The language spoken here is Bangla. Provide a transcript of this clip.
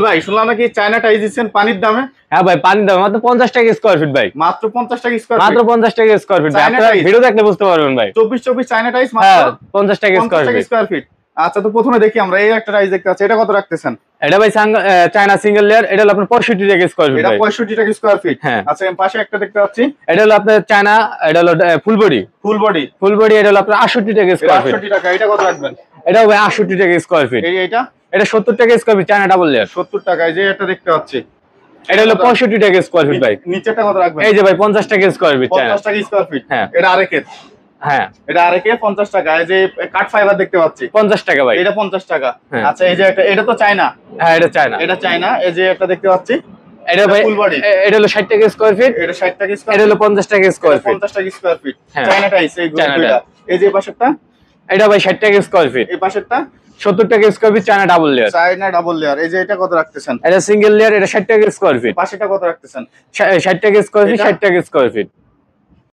ভাই শুনলাম নাকি চায়না টাইলস দিচ্ছেন পানির দামে? হ্যাঁ ভাই, পানির দাম মাত্র 50 টাকা স্কয়ার ফিট ভাই। মাত্র 50 টাকা স্কয়ার ফিট, মাত্র 50 টাকা স্কয়ার ফিট। আপনারা ভিডিও দেখলে বুঝতে পারবেন ভাই। 24 চায়না টাইলস মাত্র হ্যাঁ 50 টাকা স্কয়ার ফিট। আচ্ছা, তো প্রথমে দেখি আমরা এই একটা টাইলস দেখতে পাচ্ছি, এটা কত রাখতেছেন? এটা ভাই চায়না সিঙ্গেল লেয়ার, এটা হলো আপনার 65 টাকা স্কয়ার ফিট। এটা 65 টাকা স্কয়ার ফিট। হ্যাঁ। আচ্ছা, এর পাশে একটা দেখতে পাচ্ছি, এটা হলো আপনার চায়না, এটা হলো ফুল বডি। এটা হলো আপনার 68 টাকা স্কয়ার ফিট। 68 টাকা। এটা কত রাখবেন? এটা ভাই 68 টাকা স্কয়ার ফিট। এটা 70 টাকা square feet, China double layer. 70 টাকা। এই যে এটা দেখতে পাচ্ছি, এটা হলো 65 টাকা স্কয়ার ফিট ভাই। নিচেরটা কত রাখবেন? এই যে ভাই 50 টাকা স্কয়ার ফিট, 50 টাকা স্কয়ার ফিট। হ্যাঁ। এটা আরেকের। হ্যাঁ, এটা আরেকে 50 টাকা। এই যে কাট ফাইবার দেখতে পাচ্ছি, 50 টাকা ভাই। এটা 50 টাকা। হ্যাঁ। আচ্ছা, এই যে এটা তো চায়না। হ্যাঁ, এটা চায়না। এই যে একটা দেখতে পাচ্ছি, এটা ভাই ফুল বডি। এটা হলো 60 টাকা স্কয়ার ফিট। এটা 60 টাকা স্কয়ার। এটা হলো 50 টাকা স্কয়ার ফিট। 50 টাকা স্কয়ার ফিট। হ্যাঁ। চায়না টাইলস এই দুইটা। এই যে পাশেরটা, এটা ভাই 60 টাকা স্কয়ার ফিট। এই পাশেরটা 70 টাকা square feet, China double layer. এই যে এটা কত রাখতেছেন? এটা সিঙ্গেল লেয়ার, এটা 60 টাকা স্কয়ার ফিট। পাশেরটা কত রাখতেছেন? 60 টাকা স্কয়ার ফিট, 60 টাকা স্কয়ার ফিট।